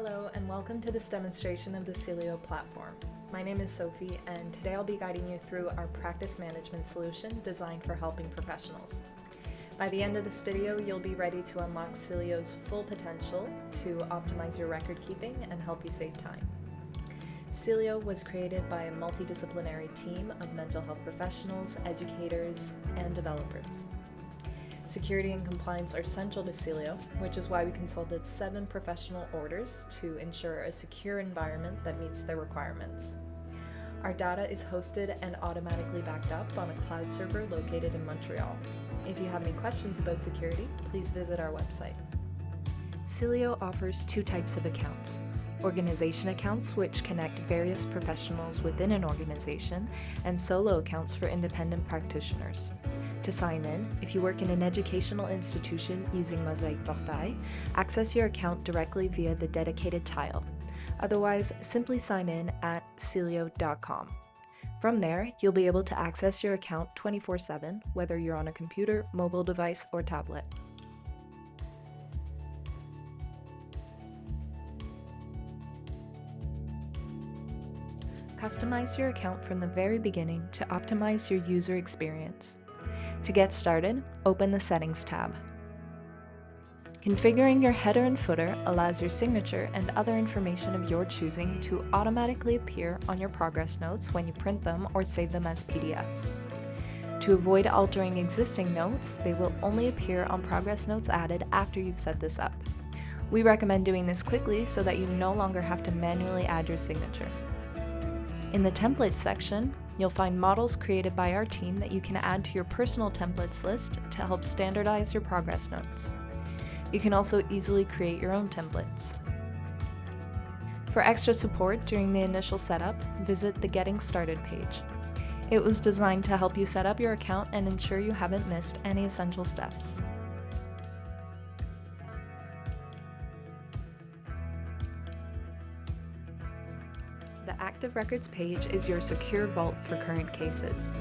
Hello and welcome to this demonstration of the Celio platform. My name is Sophie and today I'll be guiding you through our practice management solution designed for helping professionals. By the end of this video, you'll be ready to unlock Celio's full potential to optimize your record keeping and help you save time. Celio was created by a multidisciplinary team of mental health professionals, educators, and developers. Security and compliance are central to Celio, which is why we consulted 7 professional orders to ensure a secure environment that meets their requirements. Our data is hosted and automatically backed up on a cloud server located in Montreal. If you have any questions about security, please visit our website. Celio offers 2 types of accounts: organization accounts, which connect various professionals within an organization, and solo accounts for independent practitioners. To sign in, if you work in an educational institution using Mosaic Portail, access your account directly via the dedicated tile. Otherwise, simply sign in at celio.com. From there, you'll be able to access your account 24/7, whether you're on a computer, mobile device, or tablet. Customize your account from the very beginning to optimize your user experience. To get started, open the Settings tab. Configuring your header and footer allows your signature and other information of your choosing to automatically appear on your progress notes when you print them or save them as PDFs. To avoid altering existing notes, they will only appear on progress notes added after you've set this up. We recommend doing this quickly so that you no longer have to manually add your signature. In the Templates section, you'll find models created by our team that you can add to your personal templates list to help standardize your progress notes. You can also easily create your own templates. For extra support during the initial setup, visit the Getting Started page. It was designed to help you set up your account and ensure you haven't missed any essential steps. The Active Records page is your secure vault for current cases.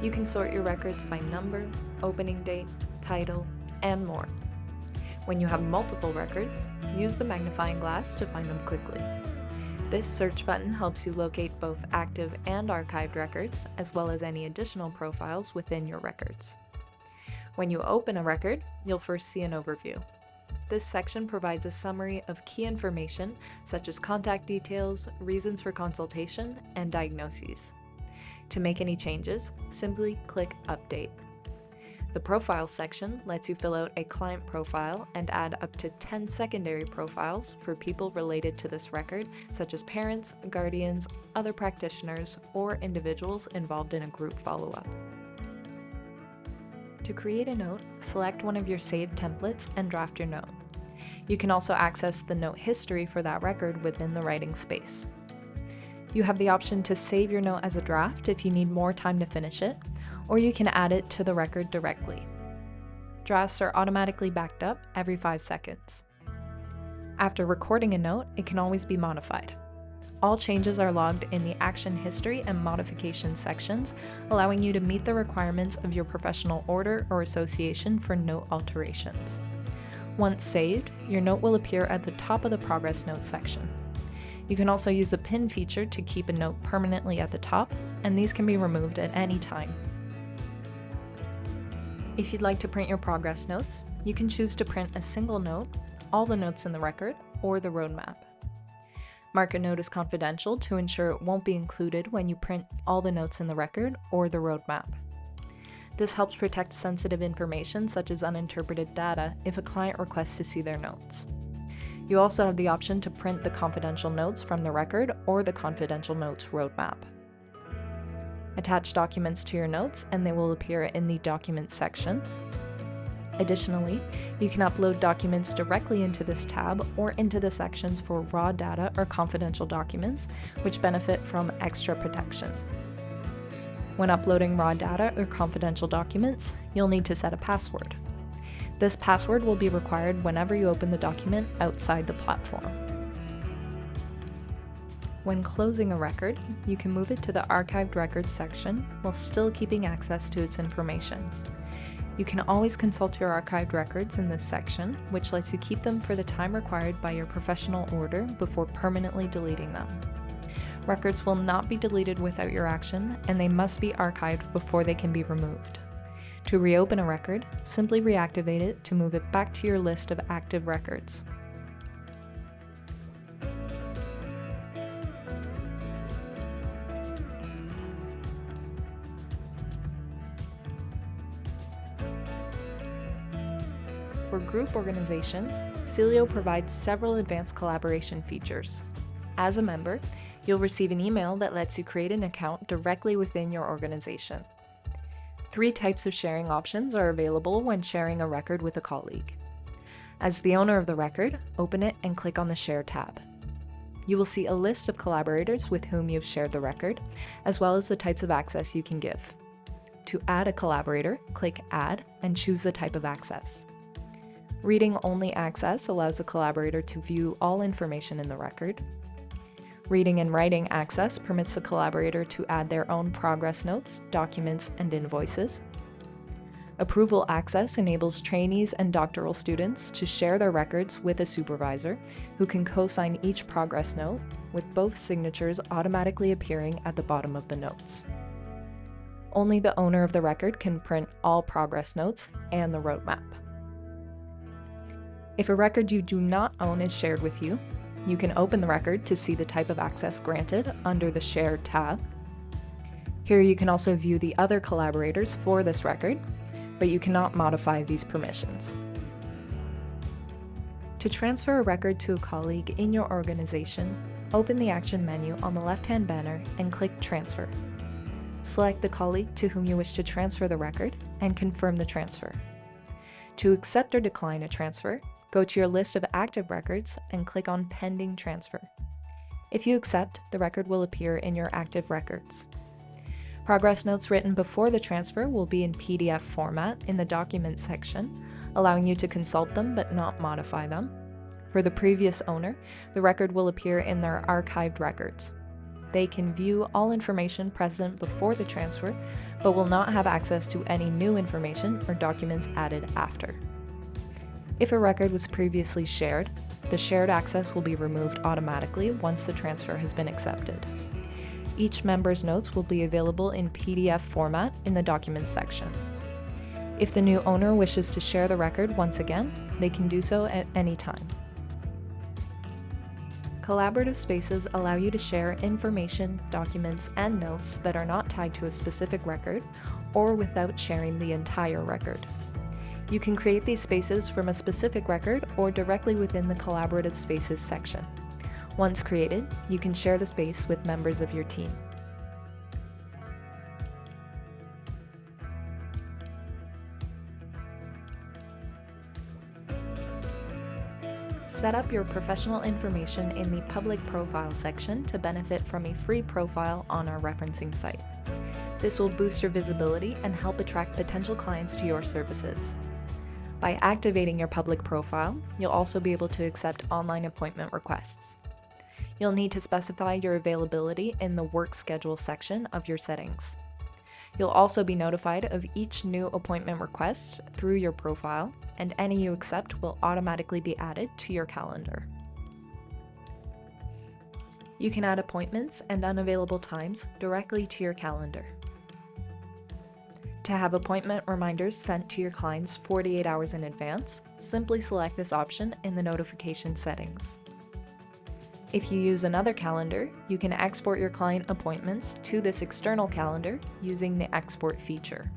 You can sort your records by number, opening date, title, and more. When you have multiple records, use the magnifying glass to find them quickly. This search button helps you locate both active and archived records, as well as any additional profiles within your records. When you open a record, you'll first see an overview. This section provides a summary of key information such as contact details, reasons for consultation, and diagnoses. To make any changes, simply click Update. The Profile section lets you fill out a client profile and add up to 10 secondary profiles for people related to this record, such as parents, guardians, other practitioners, or individuals involved in a group follow-up. To create a note, select one of your saved templates and draft your note. You can also access the note history for that record within the writing space. You have the option to save your note as a draft if you need more time to finish it, or you can add it to the record directly. Drafts are automatically backed up every 5 seconds. After recording a note, it can always be modified. All changes are logged in the Action History and Modification sections, allowing you to meet the requirements of your professional order or association for note alterations. Once saved, your note will appear at the top of the Progress Notes section. You can also use the pin feature to keep a note permanently at the top, and these can be removed at any time. If you'd like to print your progress notes, you can choose to print a single note, all the notes in the record, or the roadmap. Mark a note as confidential to ensure it won't be included when you print all the notes in the record or the roadmap. This helps protect sensitive information such as uninterpreted data if a client requests to see their notes. You also have the option to print the confidential notes from the record or the confidential notes roadmap. Attach documents to your notes and they will appear in the Documents section. Additionally, you can upload documents directly into this tab or into the sections for raw data or confidential documents, which benefit from extra protection. When uploading raw data or confidential documents, you'll need to set a password. This password will be required whenever you open the document outside the platform. When closing a record, you can move it to the Archived Records section while still keeping access to its information. You can always consult your archived records in this section, which lets you keep them for the time required by your professional order before permanently deleting them. Records will not be deleted without your action, and they must be archived before they can be removed. To reopen a record, simply reactivate it to move it back to your list of active records. For group organizations, Celio provides several advanced collaboration features. As a member, you'll receive an email that lets you create an account directly within your organization. 3 types of sharing options are available when sharing a record with a colleague. As the owner of the record, open it and click on the Share tab. You will see a list of collaborators with whom you've shared the record, as well as the types of access you can give. To add a collaborator, click Add and choose the type of access. Reading-only access allows a collaborator to view all information in the record. Reading and writing access permits the collaborator to add their own progress notes, documents, and invoices. Approval access enables trainees and doctoral students to share their records with a supervisor, who can co-sign each progress note, with both signatures automatically appearing at the bottom of the notes. Only the owner of the record can print all progress notes and the roadmap. If a record you do not own is shared with you, you can open the record to see the type of access granted under the Share tab. Here you can also view the other collaborators for this record, but you cannot modify these permissions. To transfer a record to a colleague in your organization, open the Action menu on the left-hand banner and click Transfer. Select the colleague to whom you wish to transfer the record and confirm the transfer. To accept or decline a transfer, go to your list of active records and click on Pending Transfer. If you accept, the record will appear in your active records. Progress notes written before the transfer will be in PDF format in the Documents section, allowing you to consult them but not modify them. For the previous owner, the record will appear in their archived records. They can view all information present before the transfer, but will not have access to any new information or documents added after. If a record was previously shared, the shared access will be removed automatically once the transfer has been accepted. Each member's notes will be available in PDF format in the Documents section. If the new owner wishes to share the record once again, they can do so at any time. Collaborative spaces allow you to share information, documents, and notes that are not tied to a specific record or without sharing the entire record. You can create these spaces from a specific record or directly within the Collaborative Spaces section. Once created, you can share the space with members of your team. Set up your professional information in the Public Profile section to benefit from a free profile on our referencing site. This will boost your visibility and help attract potential clients to your services. By activating your public profile, you'll also be able to accept online appointment requests. You'll need to specify your availability in the Work Schedule section of your settings. You'll also be notified of each new appointment request through your profile, and any you accept will automatically be added to your calendar. You can add appointments and unavailable times directly to your calendar. To have appointment reminders sent to your clients 48 hours in advance, simply select this option in the notification settings. If you use another calendar, you can export your client appointments to this external calendar using the export feature.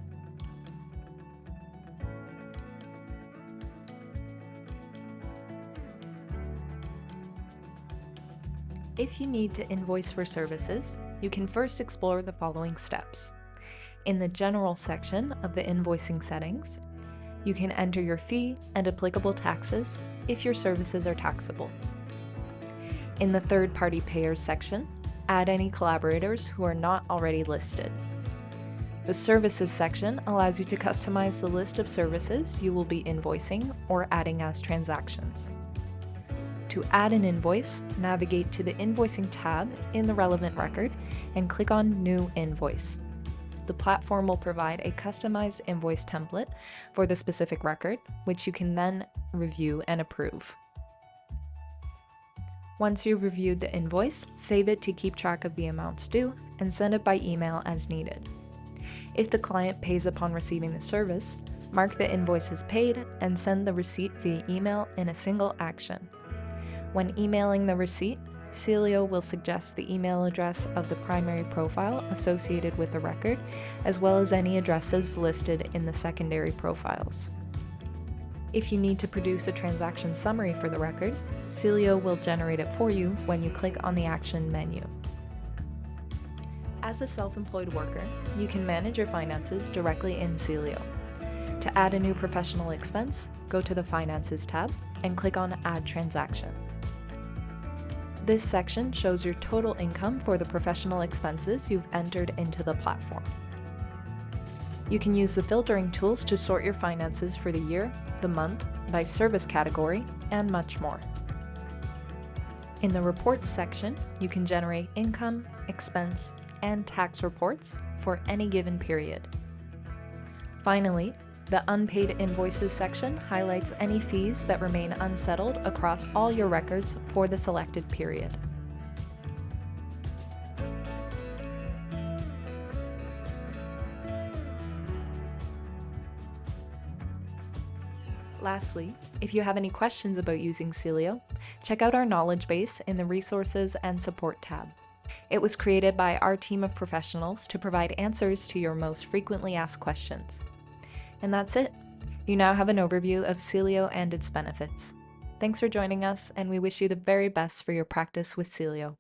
If you need to invoice for services, you can first explore the following steps. In the General section of the Invoicing settings, you can enter your fee and applicable taxes if your services are taxable. In the Third-Party Payers section, add any collaborators who are not already listed. The Services section allows you to customize the list of services you will be invoicing or adding as transactions. To add an invoice, navigate to the Invoicing tab in the relevant record and click on New Invoice. the platform will provide a customized invoice template for the specific record, which you can then review and approve. Once you've reviewed the invoice, save it to keep track of the amounts due and send it by email as needed. If the client pays upon receiving the service, mark the invoice as paid and send the receipt via email in a single action. When emailing the receipt, Celio will suggest the email address of the primary profile associated with the record, as well as any addresses listed in the secondary profiles. If you need to produce a transaction summary for the record, Celio will generate it for you when you click on the Action menu. As a self-employed worker, you can manage your finances directly in Celio. To add a new professional expense, go to the Finances tab and click on Add Transaction. This section shows your total income for the professional expenses you've entered into the platform. You can use the filtering tools to sort your finances for the year, the month, by service category, and much more. In the Reports section, you can generate income, expense, and tax reports for any given period. Finally, the Unpaid Invoices section highlights any fees that remain unsettled across all your records for the selected period. Lastly, if you have any questions about using Celio, check out our knowledge base in the Resources and Support tab. It was created by our team of professionals to provide answers to your most frequently asked questions. And that's it. You now have an overview of Celio and its benefits. Thanks for joining us, and we wish you the very best for your practice with Celio.